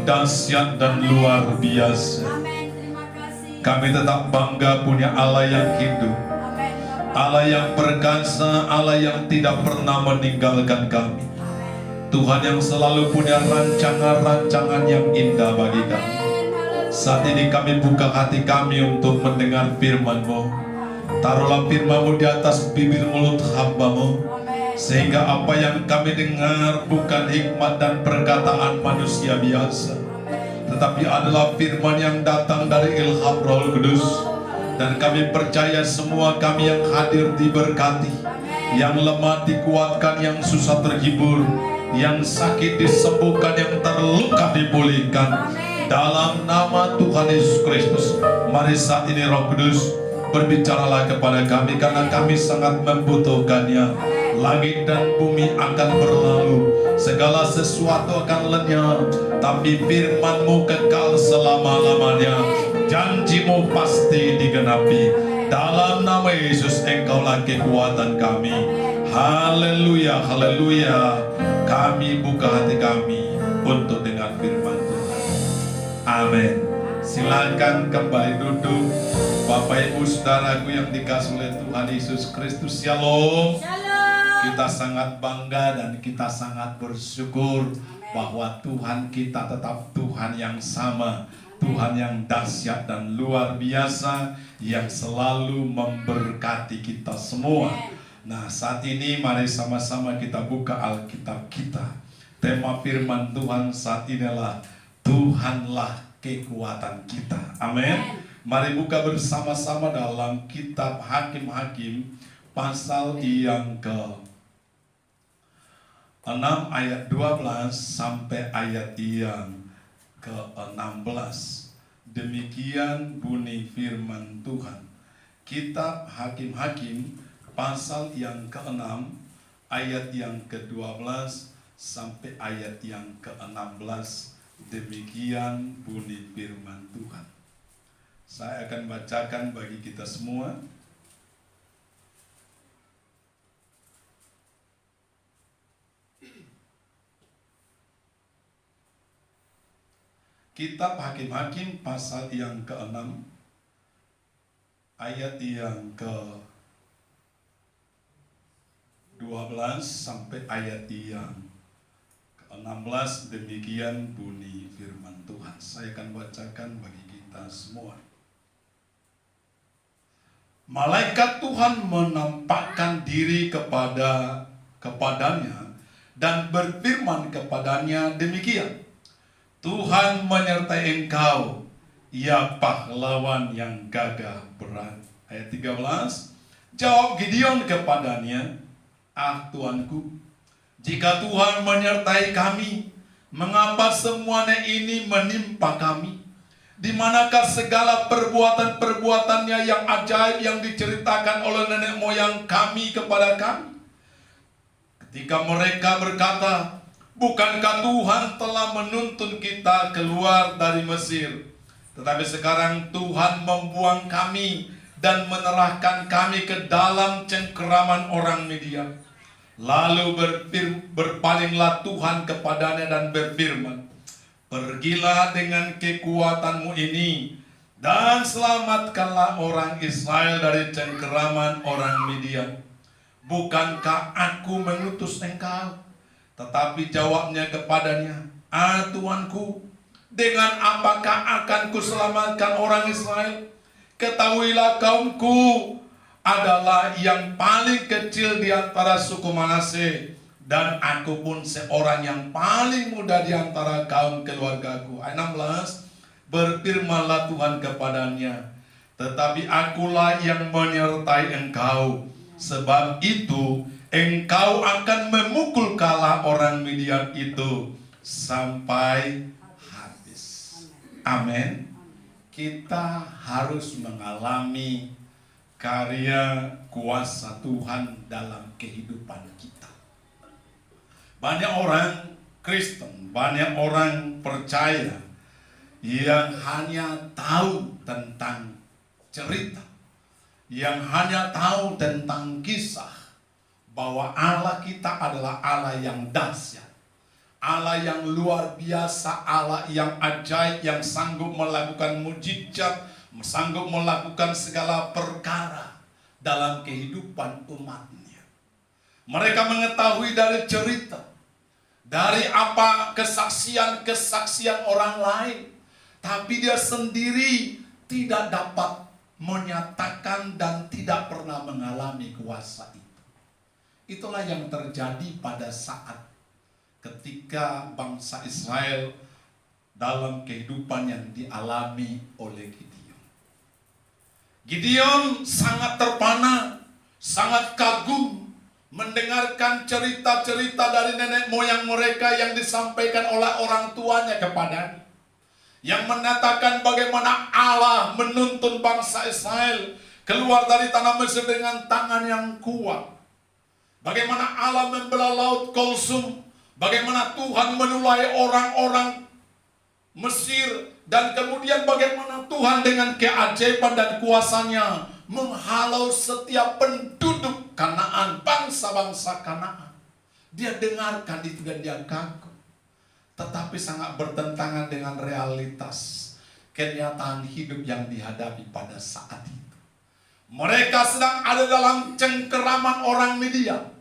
dahsyat dan luar biasa. Kami tetap bangga punya Allah yang hidup, Allah yang perkasa, Allah yang tidak pernah meninggalkan kami, Tuhan yang selalu punya rancangan-rancangan yang indah bagi kami. Saat ini kami buka hati kami untuk mendengar firman-Mu. Taruhlah firman-Mu di atas bibir mulut hamba-Mu, sehingga apa yang kami dengar bukan hikmat dan perkataan manusia biasa, tetapi adalah firman yang datang dari ilham Roh Kudus. Dan kami percaya semua kami yang hadir diberkati, yang lemah dikuatkan, yang susah terhibur, yang sakit disembuhkan, yang terluka dipulihkan. Dalam nama Tuhan Yesus Kristus, mari saat ini Roh Kudus berbicaralah kepada kami, karena kami sangat membutuhkannya. Langit dan bumi akan berlalu, segala sesuatu akan lenyap, tapi firman-Mu kekal selama-lamanya. Janji-Mu pasti digenapi. Dalam nama Yesus, Engkaulah kekuatan kami. Haleluya, haleluya. Kami buka hati kami untuk dengar firman Tuhan. Amin. Silakan kembali duduk. Bapak Ibu Saudaraku yang dikasihi oleh Tuhan Yesus Kristus, Shalom. Kita sangat bangga dan kita sangat bersyukur bahwa Tuhan kita tetap Tuhan yang sama, Tuhan yang dahsyat dan luar biasa, yang selalu memberkati kita semua. Nah, saat ini mari sama-sama kita buka Alkitab kita. Tema firman Tuhan saat ini adalah Tuhanlah kekuatan kita. Amin. Mari buka bersama-sama dalam kitab Hakim-Hakim pasal yang ke-6 ayat 12 sampai ayat yang ke-16. Demikian bunyi firman Tuhan. Kitab Hakim-Hakim pasal yang ke-6 ayat yang ke-12 sampai ayat yang ke-16. Demikian bunyi firman Tuhan. Saya akan bacakan bagi kita semua. Kitab Hakim-Hakim pasal yang ke-6 ayat yang ke-12 sampai ayat yang ke-16. Demikian bunyi firman Tuhan. Saya akan bacakan bagi kita semua. Malaikat Tuhan menampakkan diri kepadanya dan berfirman kepadanya demikian, Tuhan menyertai engkau, ya pahlawan yang gagah berani. Ayat 13, jawab Gideon kepadanya, ah Tuanku, jika Tuhan menyertai kami, mengapa semuanya ini menimpa kami? Di manakah segala perbuatan-perbuatannya yang ajaib yang diceritakan oleh nenek moyang kami kepada kami? Ketika mereka berkata, bukankah Tuhan telah menuntun kita keluar dari Mesir? Tetapi sekarang Tuhan membuang kami dan menyerahkan kami ke dalam cengkeraman orang Midian. Lalu berpalinglah Tuhan kepadanya dan berfirman, pergilah dengan kekuatanmu ini dan selamatkanlah orang Israel dari cengkeraman orang Midian. Bukankah aku mengutus engkau? Tetapi jawabnya kepadanya, ah Tuanku, dengan apakah akan kuselamatkan orang Israel? Ketahuilah kaumku adalah yang paling kecil di antara suku Manase, dan aku pun seorang yang paling muda di antara kaum keluargaku. Ayat 16, berfirmanlah Tuhan kepadanya, tetapi akulah yang menyertai engkau, sebab itu engkau akan memukul kalah orang Midian itu sampai habis. Amin. Kita harus mengalami karya kuasa Tuhan dalam kehidupan kita. Banyak orang Kristen, banyak orang percaya yang hanya tahu tentang cerita, yang hanya tahu tentang kisah bahwa Allah kita adalah Allah yang dahsyat, Allah yang luar biasa, Allah yang ajaib, yang sanggup melakukan mujizat, sanggup melakukan segala perkara dalam kehidupan umatnya. Mereka mengetahui dari cerita, dari apa kesaksian-kesaksian orang lain, tapi dia sendiri tidak dapat menyatakan dan tidak pernah mengalami kuasa itu. Itulah yang terjadi pada saat ketika bangsa Israel dalam kehidupan yang dialami oleh Gideon. Gideon sangat terpana, sangat kagum mendengarkan cerita-cerita dari nenek moyang mereka yang disampaikan oleh orang tuanya kepadanya, yang mengatakan bagaimana Allah menuntun bangsa Israel keluar dari tanah Mesir dengan tangan yang kuat. Bagaimana Allah membelah laut Kulsum, bagaimana Tuhan menulai orang-orang Mesir, dan kemudian bagaimana Tuhan dengan keajaiban dan kuasanya menghalau setiap penduduk Kanaan, bangsa-bangsa Kanaan. Dia dengarkan itu dan dia kagum. Tetapi sangat bertentangan dengan realitas kenyataan hidup yang dihadapi pada saat itu. Mereka sedang ada dalam cengkeraman orang Midian.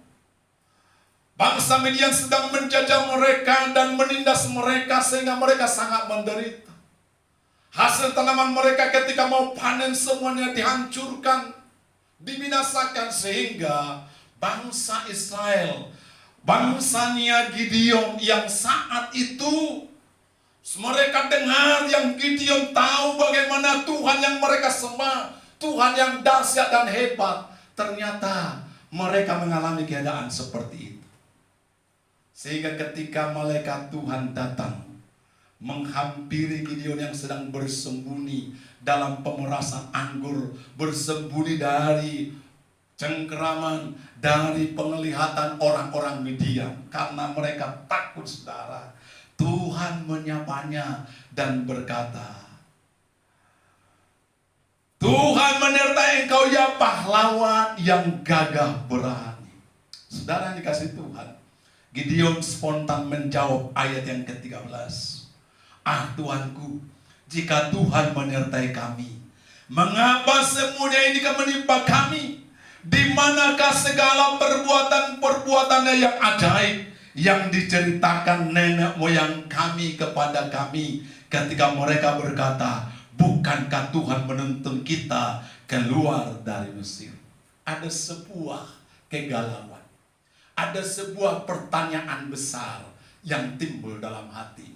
Bangsa Midian sedang menjajah mereka dan menindas mereka sehingga mereka sangat menderita. Hasil tanaman mereka ketika mau panen semuanya dihancurkan, dibinasakan, sehingga bangsa Israel, bangsanya Gideon yang saat itu mereka dengar, yang Gideon tahu bagaimana Tuhan yang mereka sembah, Tuhan yang dahsyat dan hebat, ternyata mereka mengalami keadaan seperti itu. Sehingga ketika malaikat Tuhan datang menghampiri Gideon yang sedang bersembunyi dalam pemerasan anggur, bersembunyi dari cengkeraman, dari penglihatan orang-orang Midian, karena mereka takut, saudara. Tuhan menyapanya dan berkata, Tuhan menyertai engkau ya pahlawan yang gagah berani. Saudara yang dikasih Tuhan, Gideon spontan menjawab ayat yang ke-13. Ah Tuanku, jika Tuhan menyertai kami, mengapa semuanya ini menimpa kami? Di manakah segala perbuatan-perbuatannya yang ajaib yang diceritakan nenek moyang kami kepada kami ketika mereka berkata, bukankah Tuhan menuntun kita keluar dari Mesir? Ada sebuah kegalauan. Ada sebuah pertanyaan besar yang timbul dalam hatinya.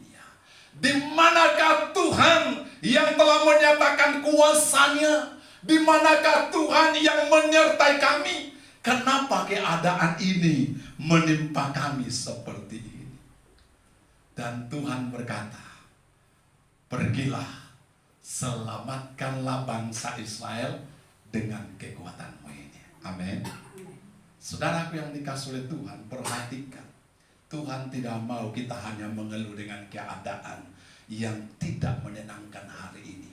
Di manakah Tuhan yang telah menyatakan kuasanya? Di manakah Tuhan yang menyertai kami? Kenapa keadaan ini menimpa kami seperti ini? Dan Tuhan berkata, pergilah, selamatkanlah bangsa Israel dengan kekuatanmu ini. Amin. Saudaraku yang dikasih oleh Tuhan, perhatikan. Tuhan tidak mau kita hanya mengeluh dengan keadaan yang tidak menyenangkan hari ini.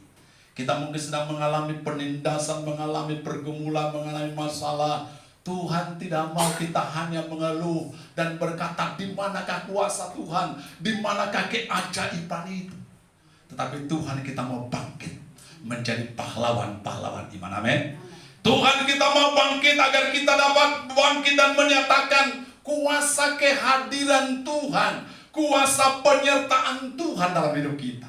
Kita mungkin sedang mengalami penindasan, mengalami pergumulan, mengalami masalah. Tuhan tidak mau kita hanya mengeluh dan berkata, di manakah kuasa Tuhan? Di manakah keajaiban itu? Tetapi Tuhan kita mau bangkit menjadi pahlawan-pahlawan iman. Amin. Tuhan kita mau bangkit agar kita dapat bangkit dan menyatakan kuasa kehadiran Tuhan, kuasa penyertaan Tuhan dalam hidup kita.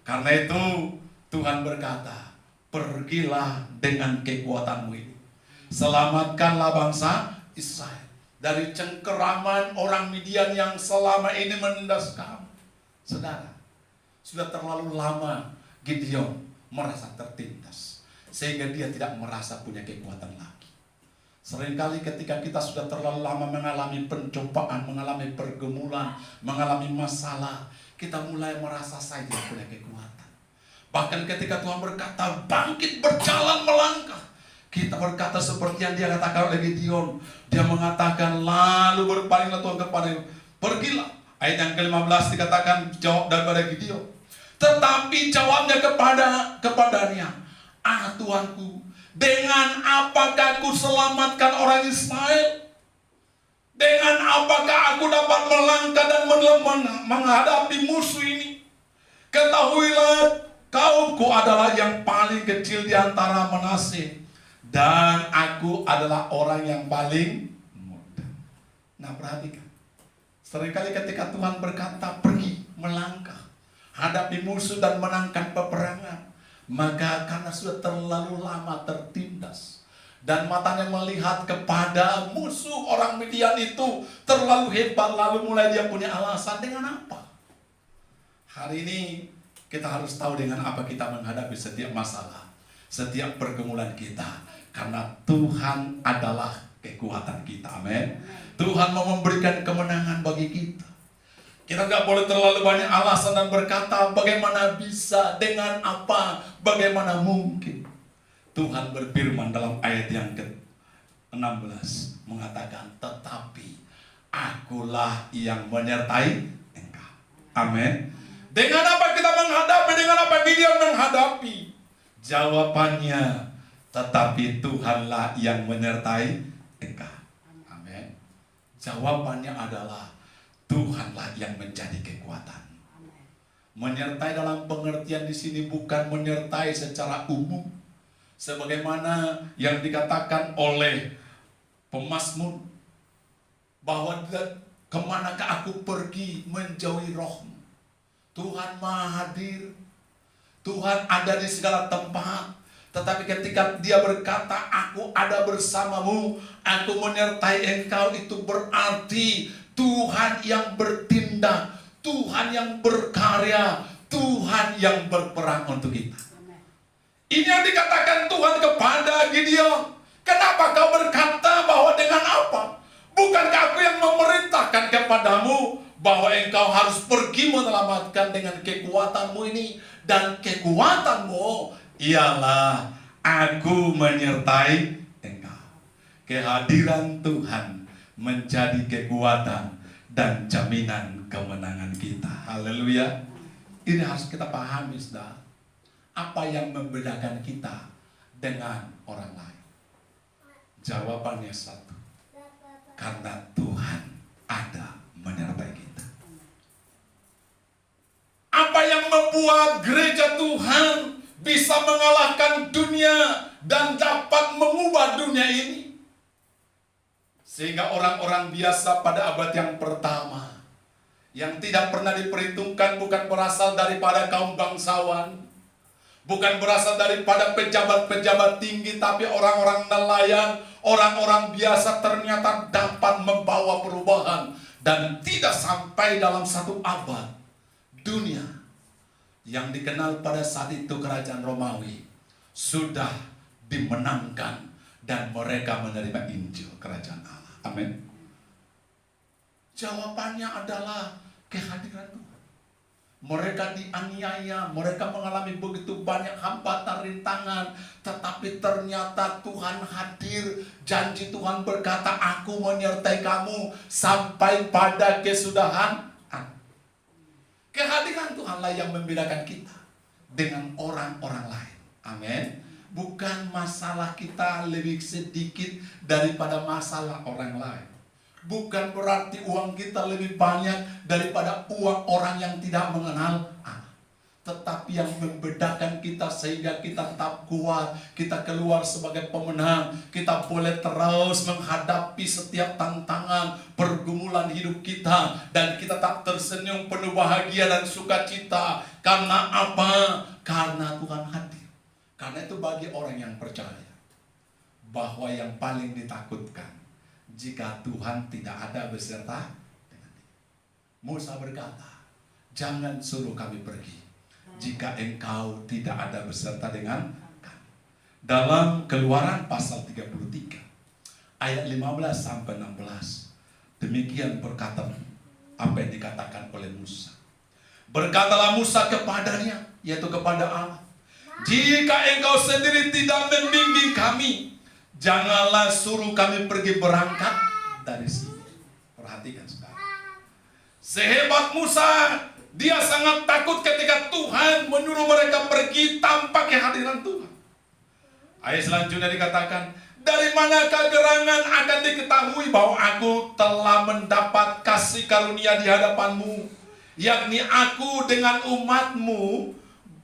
Karena itu Tuhan berkata, pergilah dengan kekuatanmu ini, selamatkanlah bangsa Israel dari cengkeraman orang Midian yang selama ini menindas kamu. Saudara, sudah terlalu lama Gideon merasa tertindas sehingga dia tidak merasa punya kekuatan lagi. Seringkali ketika kita sudah terlalu lama mengalami pencobaan, mengalami pergumulan, mengalami masalah, kita mulai merasa saya tidak punya kekuatan. Bahkan ketika Tuhan berkata bangkit, berjalan, melangkah, kita berkata seperti yang dia katakan oleh Gideon. Dia mengatakan, lalu berpalinglah Tuhan kepada-Nya, pergilah. Ayat yang ke-15 dikatakan jawab daripada Gideon. Tetapi jawabnya kepadanya, ah Tuanku, dengan apakah ku selamatkan orang Israel? Dengan apakah aku dapat melangkah dan menghadapi musuh ini? Ketahuilah, kaumku adalah yang paling kecil di antara Manasye, dan aku adalah orang yang paling muda. Nah, perhatikan. Seringkali ketika Tuhan berkata, pergi, melangkah, hadapi musuh dan menangkan peperangan, maka karena sudah terlalu lama tertindas, dan matanya melihat kepada musuh orang Midian itu terlalu hebat, lalu mulai dia punya alasan. Dengan apa? Hari ini kita harus tahu dengan apa kita menghadapi setiap masalah, setiap pergumulan kita. Karena Tuhan adalah kekuatan kita. Amin. Tuhan mau memberikan kemenangan bagi kita. Kita nggak boleh terlalu banyak alasan dan berkata, bagaimana bisa, dengan apa, bagaimana mungkin. Tuhan berfirman dalam ayat yang ke-16 mengatakan, tetapi akulah yang menyertai engkau. Amin. Dengan apa kita menghadapi, dengan apa Gideon menghadapi? Jawabannya, tetapi Tuhanlah yang menyertai engkau. Amin. Jawabannya adalah Tuhanlah yang menjadi kekuatan. Menyertai dalam pengertian di sini bukan menyertai secara umum, sebagaimana yang dikatakan oleh pemazmur, bahwa kemanakah aku pergi menjauhi rohmu. Tuhan Maha hadir, Tuhan ada di segala tempat. Tetapi ketika dia berkata, aku ada bersamamu, aku menyertai engkau, itu berarti Tuhan yang bertindak, Tuhan yang berkarya, Tuhan yang berperang untuk kita. Ini yang dikatakan Tuhan kepada Gideon. Kenapa kau berkata bahwa dengan apa? Bukankah aku yang memerintahkan kepadamu bahwa engkau harus pergi menyelamatkan dengan kekuatanmu ini? Dan kekuatanmu ialah aku menyertai engkau. Kehadiran Tuhan menjadi kekuatan dan jaminan kemenangan kita. Haleluya. Ini harus kita pahami, saudara. Apa yang membedakan kita dengan orang lain? Jawabannya satu. Karena Tuhan ada menyertai kita. Apa yang membuat gereja Tuhan bisa mengalahkan dunia dan dapat mengubah dunia ini? Sehingga orang-orang biasa pada abad yang pertama, yang tidak pernah diperhitungkan, bukan berasal daripada kaum bangsawan, bukan berasal daripada pejabat-pejabat tinggi, tapi orang-orang nelayan, orang-orang biasa ternyata dapat membawa perubahan. Dan tidak sampai dalam satu abad, dunia yang dikenal pada saat itu kerajaan Romawi sudah dimenangkan dan mereka menerima Injil kerajaan Allah. Amin. Jawabannya adalah kehadiran Tuhan. Mereka dianiaya, mereka mengalami begitu banyak hambatan, rintangan, tetapi ternyata Tuhan hadir. Janji Tuhan berkata, aku menyertai kamu sampai pada kesudahan. Kehadiran Tuhanlah yang membedakan kita dengan orang-orang lain. Amin. Bukan masalah kita lebih sedikit daripada masalah orang lain. Bukan berarti uang kita lebih banyak daripada uang orang yang tidak mengenal Allah. Tetapi yang membedakan kita sehingga kita tetap kuat, kita keluar sebagai pemenang, kita boleh terus menghadapi setiap tantangan, pergumulan hidup kita, dan kita tak tersenyum penuh bahagia dan sukacita. Karena apa? Karena Tuhan hadir. Karena itu bagi orang yang percaya bahwa yang paling ditakutkan jika Tuhan tidak ada beserta dengan dia. Musa berkata, jangan suruh kami pergi jika engkau tidak ada beserta dengan kami. Dalam Keluaran pasal 33 ayat 15 sampai 16, demikian berkata apa yang dikatakan oleh Musa. Berkatalah Musa kepadanya, yaitu kepada Allah, jika engkau sendiri tidak membimbing kami, janganlah suruh kami pergi berangkat dari sini. Perhatikan saudara. Sehebat Musa, dia sangat takut ketika Tuhan menyuruh mereka pergi tanpa kehadiran Tuhan. Ayat selanjutnya dikatakan, Dari manakah gerangan akan diketahui bahwa aku telah mendapat kasih karunia di hadapanmu, yakni aku dengan umatmu,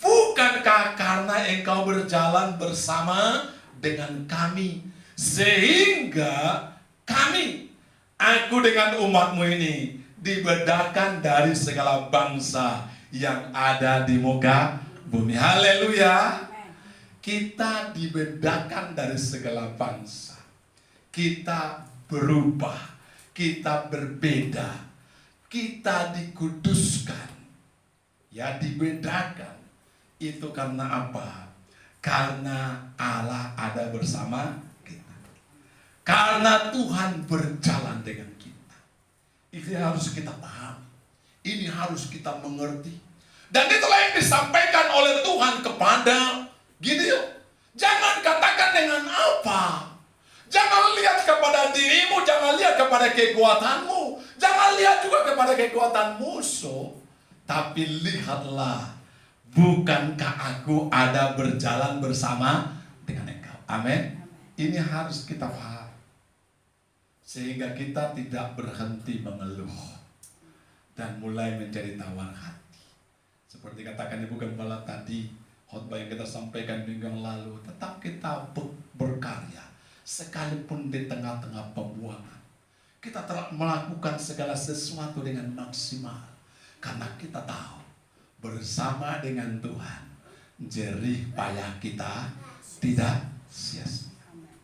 bukankah karena engkau berjalan bersama dengan kami, sehingga kami, aku dengan umatmu ini, dibedakan dari segala bangsa yang ada di muka bumi. Haleluya. Kita dibedakan dari segala bangsa. Kita berubah. Kita berbeda. Kita dikuduskan. Ya, dibedakan. Itu karena apa? Karena Allah ada bersama kita. Karena Tuhan berjalan dengan kita. Ini harus kita pahami. Ini harus kita mengerti. Dan itulah yang disampaikan oleh Tuhan kepada Gideon. Jangan katakan dengan apa. Jangan lihat kepada dirimu, jangan lihat kepada kekuatanmu, jangan lihat juga kepada kekuatan musuh. Tapi lihatlah, bukankah aku ada berjalan bersama dengan engkau. Amin. Ini harus kita paham. Sehingga kita tidak berhenti mengeluh dan mulai menjadi tawar hati. Seperti katakan Ibu Gembala tadi, khotbah yang kita sampaikan minggu yang lalu, tetap kita berkarya sekalipun di tengah-tengah pembuangan. Kita telah melakukan segala sesuatu dengan maksimal karena kita tahu bersama dengan Tuhan jerih payah kita tidak sia-sia.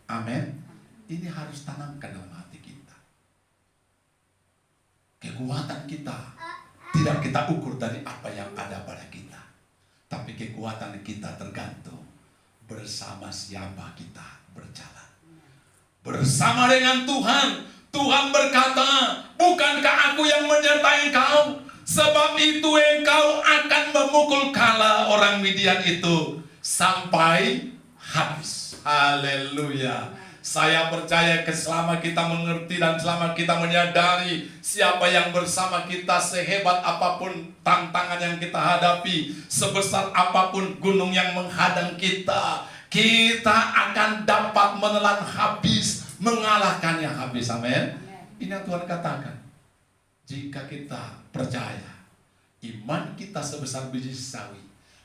Amin. Ini harus tanamkan dalam hati kita. Kekuatan kita tidak kita ukur dari apa yang ada pada kita, tapi kekuatan kita tergantung bersama siapa kita berjalan. Bersama dengan Tuhan. Tuhan berkata, bukankah aku yang menyertai engkau? Sebab itu engkau akan memukul kala orang Midian itu sampai habis. Haleluya. Saya percaya selama kita mengerti dan selama kita menyadari siapa yang bersama kita, sehebat apapun tantangan yang kita hadapi, sebesar apapun gunung yang menghadang kita, kita akan dapat menelan habis, mengalahkannya habis. Amin. Ini yang Tuhan katakan. Jika kita percaya, iman kita sebesar biji sawi,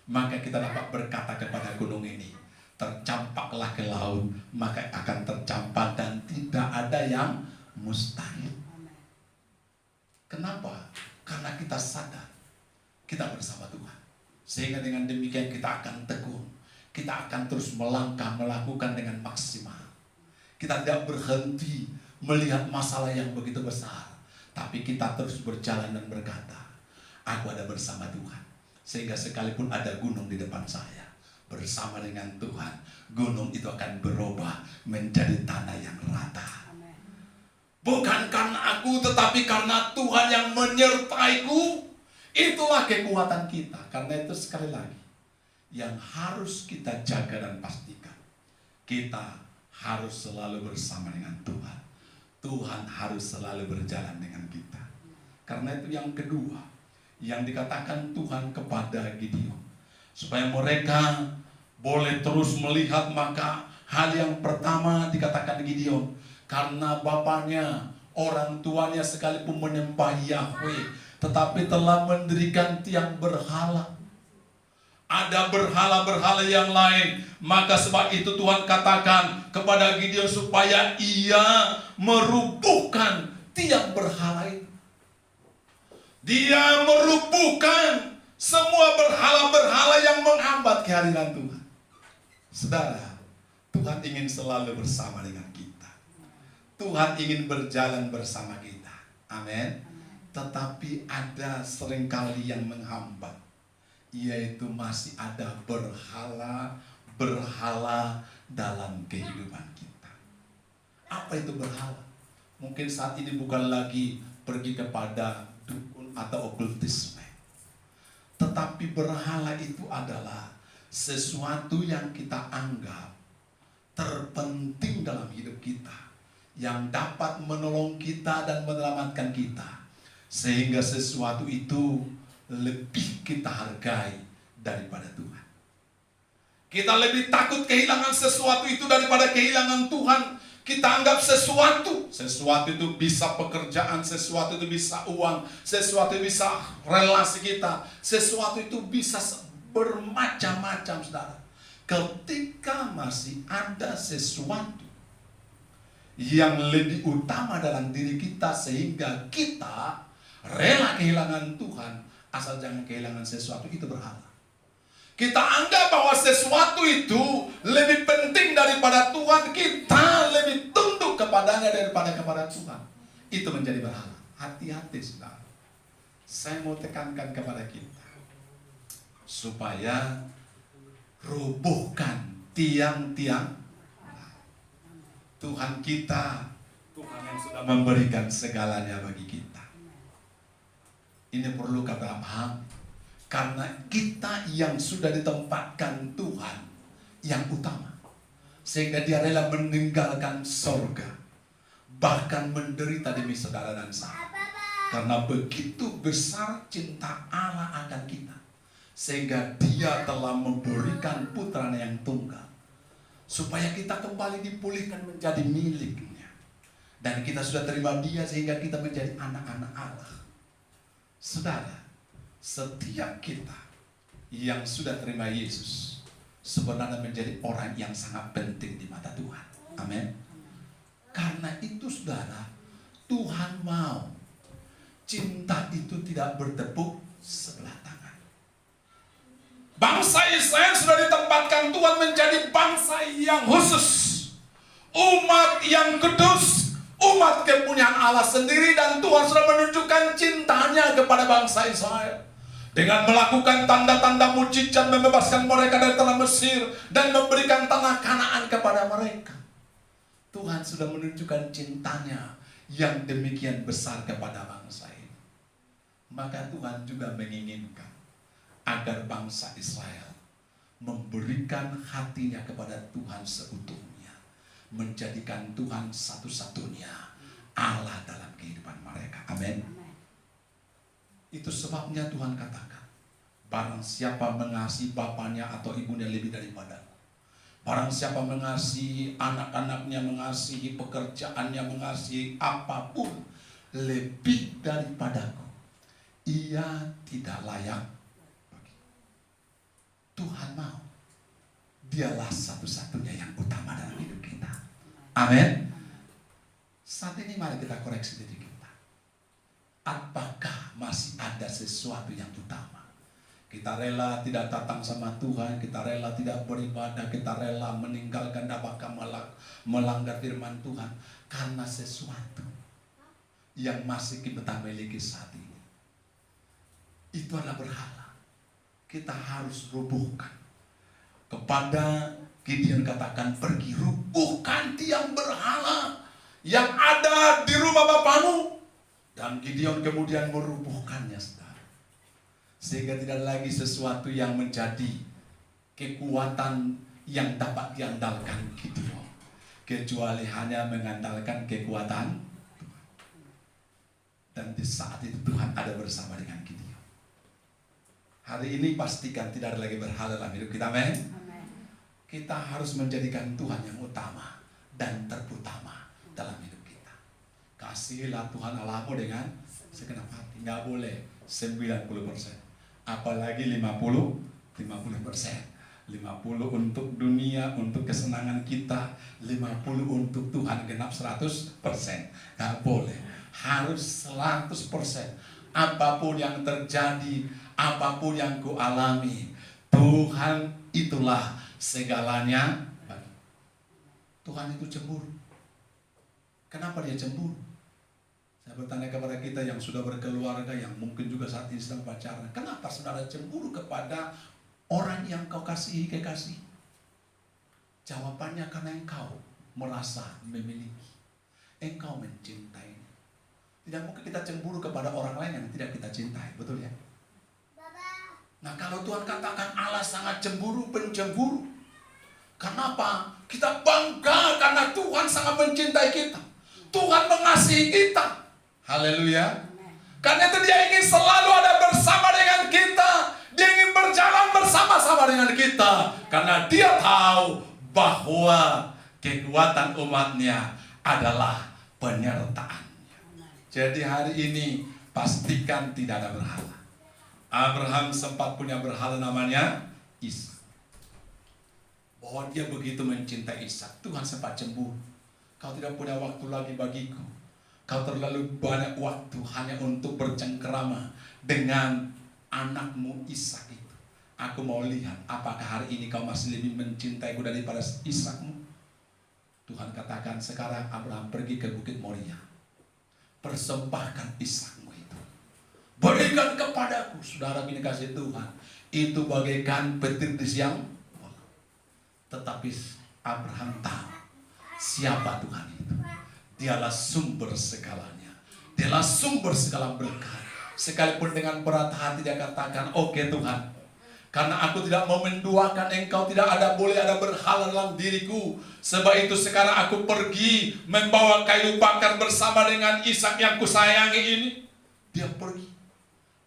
maka kita dapat berkata kepada gunung ini, tercampaklah ke laut, maka akan tercampak dan tidak ada yang mustahil. Kenapa? Karena kita sadar kita bersama Tuhan. Sehingga dengan demikian kita akan teguh. Kita akan terus melangkah, melakukan dengan maksimal. Kita tidak berhenti melihat masalah yang begitu besar, tapi kita terus berjalan dan berkata, aku ada bersama Tuhan. Sehingga sekalipun ada gunung di depan saya, bersama dengan Tuhan, gunung itu akan berubah menjadi tanah yang rata. Bukan karena aku, tetapi karena Tuhan yang menyertaiku. Itulah kekuatan kita. Karena itu sekali lagi, yang harus kita jaga dan pastikan, kita harus selalu bersama dengan Tuhan. Tuhan harus selalu berjalan dengan kita. Karena itu yang kedua, yang dikatakan Tuhan kepada Gideon, supaya mereka boleh terus melihat, maka hal yang pertama dikatakan Gideon, karena bapaknya, orang tuanya sekalipun menyembah Yahweh, tetapi telah mendirikan tiang berhala. Ada berhala-berhala yang lain. Maka sebab itu Tuhan katakan kepada Gideon supaya ia merubuhkan tiang berhala itu. Dia merubuhkan semua berhala-berhala yang menghambat kehadiran Tuhan. Saudara, Tuhan ingin selalu bersama dengan kita. Tuhan ingin berjalan bersama kita. Amin. Tetapi ada seringkali yang menghambat, yaitu masih ada berhala-berhala dalam kehidupan kita. Apa itu berhala? Mungkin saat ini bukan lagi pergi kepada dukun atau okultisme, tetapi berhala itu adalah sesuatu yang kita anggap terpenting dalam hidup kita, yang dapat menolong kita dan menyelamatkan kita, sehingga sesuatu itu lebih kita hargai daripada Tuhan. Kita lebih takut kehilangan sesuatu itu daripada kehilangan Tuhan. Kita anggap sesuatu itu bisa pekerjaan, sesuatu itu bisa uang, sesuatu itu bisa relasi kita, sesuatu itu bisa bermacam-macam, saudara. Ketika masih ada sesuatu yang lebih utama dalam diri kita sehingga kita rela kehilangan Tuhan, asal jangan kehilangan sesuatu itu berhala. Kita anggap bahwa sesuatu itu lebih penting daripada Tuhan, kita lebih tunduk kepadanya daripada kepada Tuhan. Itu menjadi berhala. Hati-hati, saudara. Saya mau tekankan kepada kita supaya rubuhkan tiang-tiang Tuhan kita, Tuhan yang sudah memberikan segalanya bagi kita. Ini perlu kita paham. Karena kita yang sudah ditempatkan Tuhan yang utama, sehingga dia rela meninggalkan sorga, bahkan menderita demi saudara dan saya. Karena begitu besar cinta Allah akan kita, sehingga dia telah memberikan putranya yang tunggal, supaya kita kembali dipulihkan menjadi miliknya. Dan kita sudah terima dia sehingga kita menjadi anak-anak Allah. Saudara, setiap kita yang sudah terima Yesus sebenarnya menjadi orang yang sangat penting di mata Tuhan. Amin. Karena itu, saudara, Tuhan mau cinta itu tidak bertepuk sebelah tangan. Bangsa Israel sudah ditempatkan Tuhan menjadi bangsa yang khusus, umat yang kudus, umat kepunyaan Allah sendiri, dan Tuhan sudah menunjukkan cintanya kepada bangsa Israel dengan melakukan tanda-tanda mujizat, membebaskan mereka dari tanah Mesir dan memberikan tanah Kanaan kepada mereka. Tuhan sudah menunjukkan cintanya yang demikian besar kepada bangsa ini. Maka Tuhan juga menginginkan agar bangsa Israel memberikan hatinya kepada Tuhan seutuhnya, menjadikan Tuhan satu-satunya Allah dalam kehidupan mereka. Amin. Itu sebabnya Tuhan katakan, barang siapa mengasihi bapaknya atau ibunya lebih daripadaku, barang siapa mengasihi anak-anaknya, mengasihi pekerjaannya, mengasihi apapun lebih daripadaku, ia tidak layak bagi. Tuhan mau dialah satu-satunya yang utama dalam hidup kita. Amin. Saat ini mari kita koreksi diri kita. Apakah masih ada sesuatu yang utama? Kita rela tidak datang sama Tuhan, kita rela tidak beribadah, kita rela meninggalkan dan bahkan melanggar firman Tuhan karena sesuatu yang masih kita miliki saat ini. Itu adalah berhala. Kita harus rubuhkan. Kepada Gideon katakan, pergi rubuhkan tiang berhala yang ada di rumah bapamu. Dan Gideon kemudian merubuhkannya, saudara. Sehingga tidak lagi sesuatu yang menjadi kekuatan yang dapat diandalkan Gideon, kecuali hanya mengandalkan kekuatan Tuhan. Dan di saat itu Tuhan ada bersama dengan Gideon. Hari ini pastikan tidak ada lagi berhala dalam hidup kita, amin. Kita harus menjadikan Tuhan yang utama dan terutama dalam hidup. Kasihilah Tuhan Allahmu dengan segenap hati. Nggak boleh 90%. Apalagi 50%. 50 untuk dunia, untuk kesenangan kita. 50 untuk Tuhan, genap 100%. Nggak boleh. Harus 100%. Apapun yang terjadi, apapun yang ku alami, Tuhan itulah segalanya. Tuhan itu cemburu. Kenapa dia cemburu? Saya bertanya kepada kita yang sudah berkeluarga, yang mungkin juga saat ini sedang pacaran. Kenapa saudara cemburu kepada orang yang kau kasihi, kekasih? Jawabannya karena engkau merasa memiliki. Engkau mencintai. Tidak mungkin kita cemburu kepada orang lain yang tidak kita cintai. Betul ya? Nah, kalau Tuhan katakan Allah sangat cemburu, pencemburu. Kenapa? Kita bangga karena Tuhan sangat mencintai kita. Tuhan mengasihi kita. Haleluya. Karena itu dia ingin selalu ada bersama dengan kita. Dia ingin berjalan bersama-sama bersama dengan kita karena dia tahu bahwa kekuatan umatnya adalah penyertaannya. Jadi hari ini pastikan tidak ada berhala. Abraham sempat punya berhala namanya Ishak. Bahwa dia begitu mencintai Ishak, Tuhan sempat cemburu. Kau tidak punya waktu lagi bagiku. Kau terlalu banyak waktu hanya untuk bercengkerama dengan anakmu Ishak itu. Aku mau lihat apakah hari ini kau masih lebih mencintaiku daripada Ishakmu. Tuhan katakan, sekarang Abraham pergi ke Bukit Moria. Persembahkan Ishakmu itu. Berikan kepadaku. Saudara ini kasih Tuhan. Itu bagaikan petir di siang. Tetapi Abraham tahu siapa Tuhan itu. Dialah sumber segalanya. Dialah sumber segala berkat. Sekalipun dengan berat hati dia katakan, oke Tuhan, karena aku tidak mau menduakan Engkau, tidak ada boleh ada berhala dalam diriku. Sebab itu sekarang aku pergi membawa kayu bakar bersama dengan Ishak yang kusayangi ini. Dia pergi.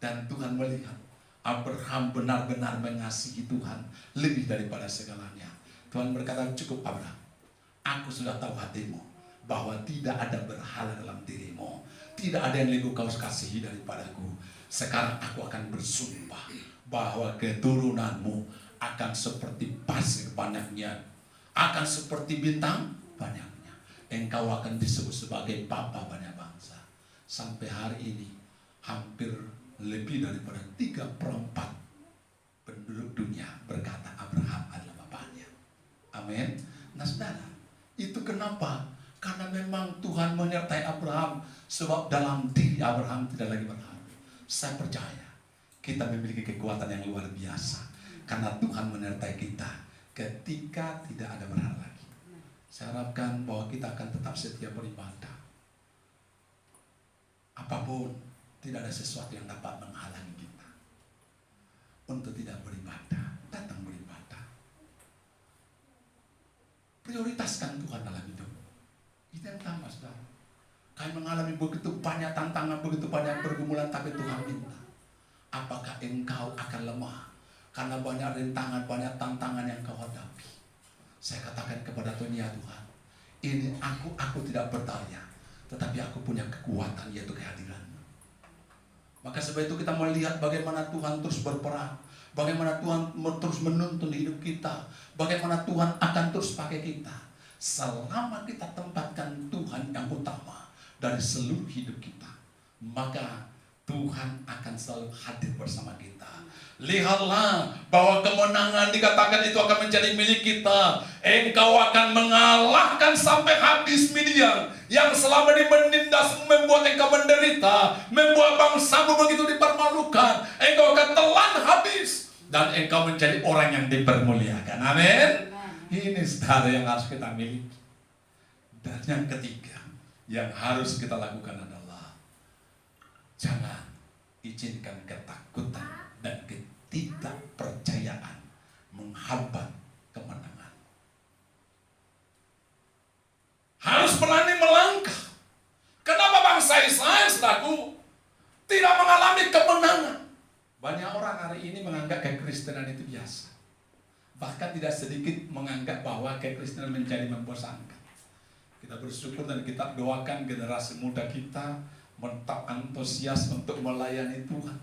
Dan Tuhan melihat Abraham benar-benar mengasihi Tuhan lebih daripada segalanya. Tuhan berkata, cukup Abraham, aku sudah tahu hatimu, bahwa tidak ada berhala dalam dirimu. Tidak ada yang lebih kau kasihi daripadaku. Sekarang aku akan bersumpah bahwa keturunanmu akan seperti pasir banyaknya, akan seperti bintang banyaknya. Engkau akan disebut sebagai bapa banyak bangsa. Sampai hari ini hampir lebih daripada 3/4 penduduk dunia berkata Abraham adalah bapaknya. Amin. Nah saudara, itu kenapa? Karena memang Tuhan menyertai Abraham. Sebab dalam diri Abraham tidak lagi berhala. Saya percaya kita memiliki kekuatan yang luar biasa. Karena Tuhan menyertai kita ketika tidak ada berhala lagi. Saya harapkan bahwa kita akan tetap setia beribadah. Apapun, tidak ada sesuatu yang dapat menghalangi kita untuk tidak beribadah. Datang beribadah. Prioritaskan Tuhan dalam hidup. Itu yang utama, saudara. Kami mengalami begitu banyak tantangan, begitu banyak pergumulan, tapi Tuhan minta, apakah engkau akan lemah? Karena banyak rintangan, banyak tantangan yang kau hadapi. Saya katakan kepada Tuhan, ya Tuhan, ini aku tidak berdaya, tetapi aku punya kekuatan, yaitu kehadiran-Mu. Maka sebab itu kita melihat bagaimana Tuhan terus berperang, bagaimana Tuhan terus menuntun hidup kita, bagaimana Tuhan akan terus pakai kita. Selama kita tempatkan Tuhan yang utama dari seluruh hidup kita, maka Tuhan akan selalu hadir bersama kita. Lihatlah bahwa kemenangan dikatakan itu akan menjadi milik kita. Engkau akan mengalahkan sampai habis Midian yang selama ini menindas, membuat engkau menderita, membuat bangsamu begitu dipermalukan. Engkau akan telan habis dan engkau menjadi orang yang dipermuliakan. Amin. Ini saudara yang harus kita miliki. Dan yang ketiga yang harus kita lakukan adalah jangan izinkan ketakutan dan ketidakpercayaan menghambat kemenangan. Harus berani melangkah. Kenapa bangsa Israel, saudaraku, tidak mengalami kemenangan? Banyak orang hari ini menganggap kekristenan itu biasa. Bahkan tidak sedikit menganggap bahwa kekristenan menjadi membosankan. Kita bersyukur dan kita doakan generasi muda kita tetap antusias untuk melayani Tuhan.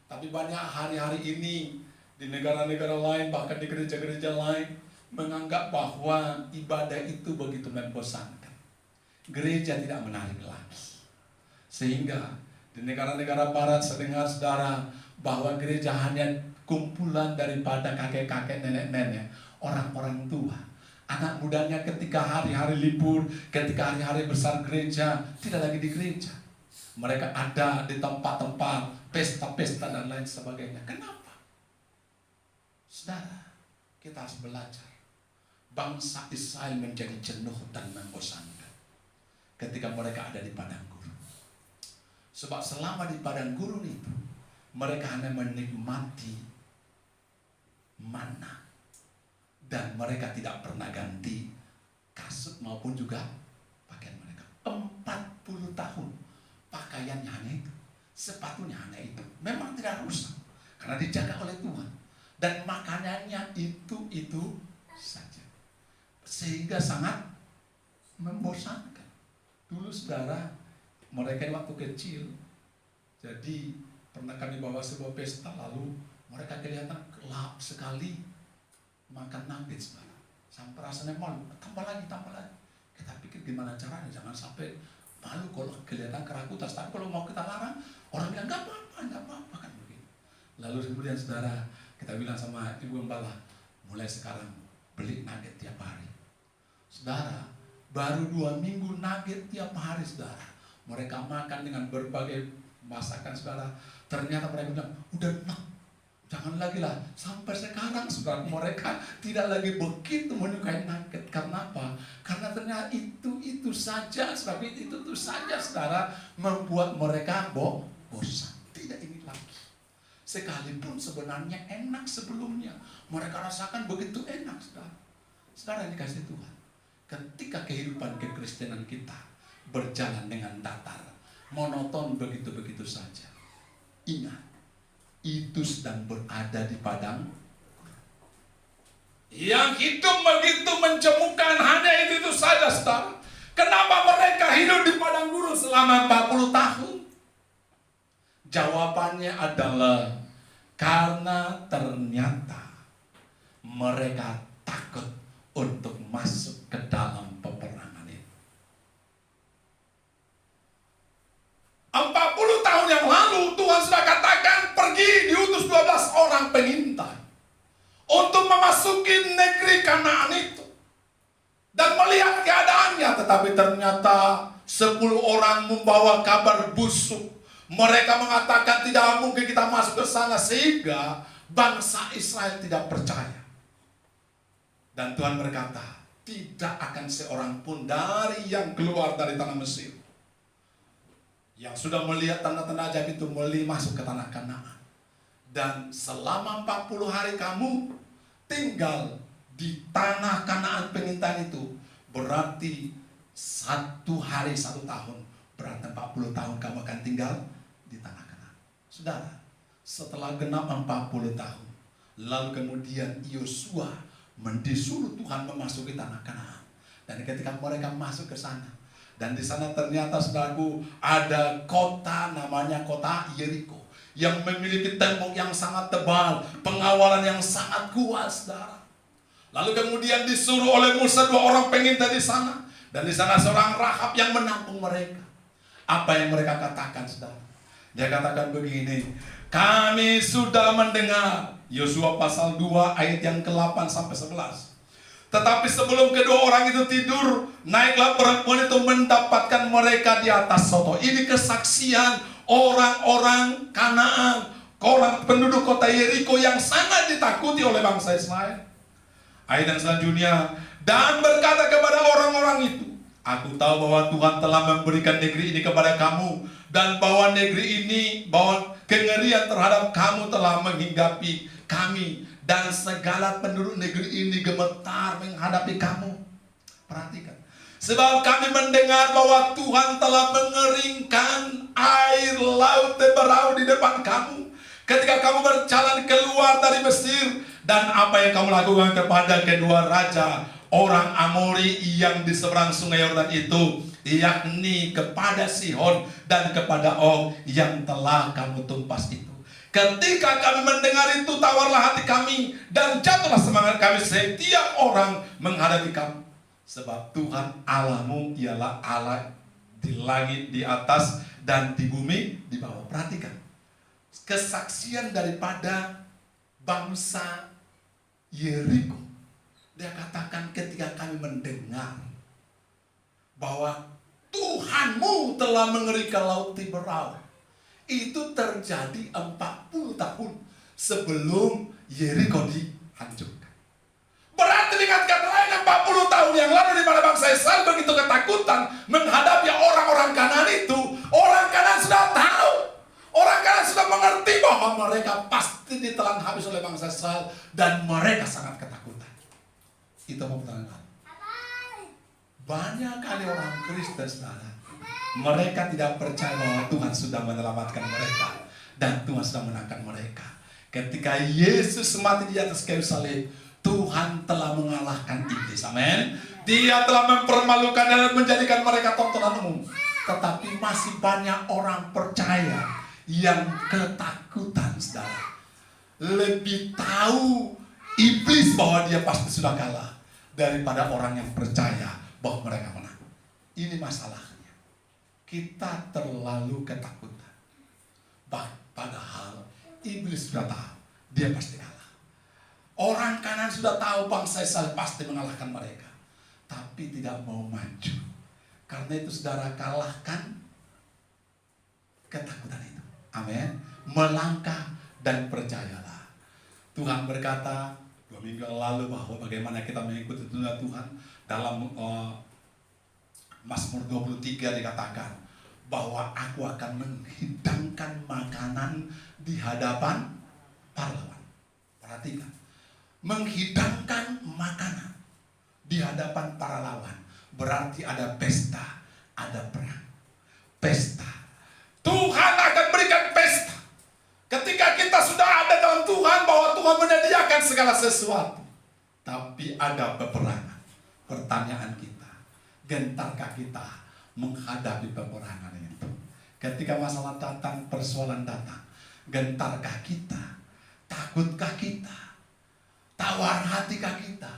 Tapi banyak hari-hari ini di negara-negara lain, bahkan di gereja-gereja lain, menganggap bahwa ibadah itu begitu membosankan. Gereja tidak menarik lagi. Sehingga di negara-negara barat saya dengar saudara bahwa gereja hanya kumpulan daripada kakek-kakek, nenek-nenek, orang-orang tua. Anak mudanya ketika hari-hari libur, ketika hari-hari besar gereja, tidak lagi di gereja. Mereka ada di tempat-tempat pesta-pesta dan lain sebagainya. Kenapa? Saudara, kita harus belajar. Bangsa Israel menjadi jenuh dan membosankan ketika mereka ada di padang gurun. Sebab selama di padang gurun itu, mereka hanya menikmati mana. Dan mereka tidak pernah ganti kasut maupun juga pakaian mereka. 40 tahun pakaiannya hanya itu, sepatunya hanya itu. Memang tidak rusak karena dijaga oleh Tuhan. Dan makanannya itu saja. Sehingga sangat membosankan. Dulu saudara, mereka waktu kecil, jadi pernah kami bawa sebuah pesta, lalu mereka kelihatan gelap sekali makan nugget saudara. Sampai rasanya malu, tambah lagi. Kita pikir gimana caranya, jangan sampai malu kalau kelihatan kerakutan. Tapi kalau mau kita larang, orang bilang nggak apa-apa kan begitu. Lalu kemudian saudara, kita bilang sama ibu gembala, mulai sekarang beli nugget tiap hari. Saudara, baru 2 minggu nugget tiap hari saudara. Mereka makan dengan berbagai masakan saudara. Ternyata mereka bilang, udah enak, jangan lagi lah. Sampai sekarang saudara, mereka tidak lagi begitu menyukai nugget. Karena apa? Karena ternyata itu saja, sebab itu saja saudara membuat mereka bosan. Tidak ini lagi. Sekalipun sebenarnya enak sebelumnya, mereka rasakan begitu enak saudara. Saudara yang dikasih Tuhan, ketika kehidupan kekristenan kita berjalan dengan datar, monoton begitu-begitu saja, ingat, itu sedang berada di padang. Yang hidup begitu mencemukan hanya itu saja saudara. Kenapa mereka hidup di padang gurun selama 40 tahun? Jawabannya adalah karena ternyata mereka takut untuk masuk ke dalam peperangan itu. 40 tahun yang lalu Tuhan sudah katakan pergi, diutus 12 orang pengintai untuk memasuki negeri Kanaan itu dan melihat keadaannya. Tetapi ternyata 10 orang membawa kabar busuk. Mereka mengatakan tidak mungkin kita masuk ke sana, sehingga bangsa Israel tidak percaya. Dan Tuhan berkata, tidak akan seorang pun dari yang keluar dari tanah Mesir yang sudah melihat tanda-tanda ajaib itu masuk ke tanah Kanaan. Dan selama 40 hari kamu tinggal di tanah Kanaan pengintai itu, berarti 1 hari 1 tahun, berarti 40 tahun kamu akan tinggal di tanah Kanaan. Saudara, setelah genap 40 tahun, lalu kemudian Yosua disuruh Tuhan memasuki tanah Kanaan. Dan ketika mereka masuk ke sana, dan di sana ternyata saudaraku ada kota namanya kota Yeriko yang memiliki tembok yang sangat tebal, pengawalan yang sangat kuat saudara. Lalu kemudian disuruh oleh Musa 2 orang pengintai di sana, dan di sana seorang Rahab yang menampung mereka. Apa yang mereka katakan saudara? Dia katakan begini, kami sudah mendengar. Yosua pasal 2 ayat yang ke-8 sampai 11. Tetapi sebelum kedua orang itu tidur, naiklah perempuan itu mendapatkan mereka di atas soto. Ini kesaksian orang-orang Kanaan, orang penduduk kota Yeriko yang sangat ditakuti oleh bangsa Israel. Ayat yang selanjutnya, dan berkata kepada orang-orang itu, aku tahu bahwa Tuhan telah memberikan negeri ini kepada kamu, dan bahwa negeri ini, bahwa kengerian terhadap kamu telah menghinggapi kami, dan segala penduduk negeri ini gemetar menghadapi kamu. Perhatikan, sebab kami mendengar bahwa Tuhan telah mengeringkan air laut Teberau di depan kamu ketika kamu berjalan keluar dari Mesir, dan apa yang kamu lakukan kepada kedua raja orang Amori yang di seberang sungai Yordan itu, yakni kepada Sihon dan kepada Og yang telah kamu tumpas itu. Ketika kami mendengar itu, tawarlah hati kami dan jatuhlah semangat kami setiap orang menghadapi kamu. Sebab Tuhan Allahmu ialah Allah di langit di atas dan di bumi di bawah. Perhatikan kesaksian daripada bangsa Yeriko. Dia katakan ketika kami mendengar bahwa Tuhanmu telah mengerikan laut Tiberau. Itu terjadi 40 tahun sebelum Yeriko dihancurkan. Berarti dengan kata lain 40 tahun yang lalu di mana bangsa Israel begitu ketakutan menghadapi orang-orang Kanaan itu, orang Kanaan sudah tahu, orang Kanaan sudah mengerti bahwa mereka pasti ditelan habis oleh bangsa Israel dan mereka sangat ketakutan. Itu mau pertanyaan. Banyak kali orang Kristen saudara, mereka tidak percaya bahwa Tuhan sudah menyelamatkan mereka dan Tuhan sudah menangkan mereka. Ketika Yesus mati di atas kayu salib, Tuhan telah mengalahkan iblis. Amin. Dia telah mempermalukan dan menjadikan mereka tontonan umum. Tetapi masih banyak orang percaya yang ketakutan, saudara. Lebih tahu iblis bahwa dia pasti sudah kalah daripada orang yang percaya bahwa mereka menang. Ini masalahnya. Kita terlalu ketakutan. Padahal iblis sudah tahu dia pasti kalah. Orang kanan sudah tahu bangsa Israel pasti mengalahkan mereka, tapi tidak mau maju. Karena itu saudara, kalahkan ketakutan itu. Amin. Melangkah dan percayalah. Tuhan berkata 2 minggu lalu bahwa bagaimana kita mengikuti Tuhan. Dalam Mazmur 23 dikatakan bahwa aku akan menghidangkan makanan di hadapan para lawan. Perhatikan, menghidangkan makanan di hadapan para lawan berarti ada pesta, ada perang. Pesta. Tuhan akan berikan pesta. Ketika kita sudah ada dalam Tuhan, bahwa Tuhan menyediakan segala sesuatu. Tapi ada peperangan. Pertanyaan kita, gentarkah kita menghadapi peperangan itu? Ketika masalah datang, persoalan datang, gentarkah kita? Takutkah kita? Tawar hatikah kita?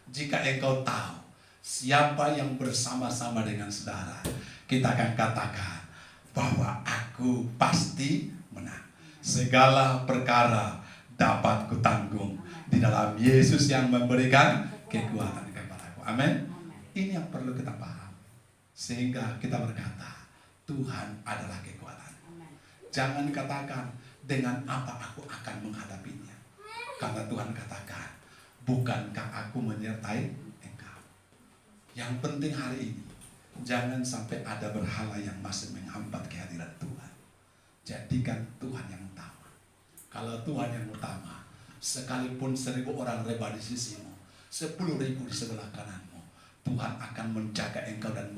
Jika engkau tahu siapa yang bersama-sama dengan saudara, kita akan katakan bahwa aku pasti menang. Segala perkara dapat kutanggung di dalam Yesus yang memberikan kekuatan kepadaku. Amin. Ini yang perlu kita paham, sehingga kita berkata Tuhan adalah kekuatan. Jangan katakan dengan apa aku akan menghadapinya, karena Tuhan katakan bukankah aku menyertai engkau. Yang penting hari ini jangan sampai ada berhala yang masih menghambat kehadiran Tuhan. Jadikan Tuhan yang utama. Kalau Tuhan yang utama, sekalipun 1000 orang rebah di sisimu, 10.000 di sebelah kananmu, Tuhan akan menjaga engkau dan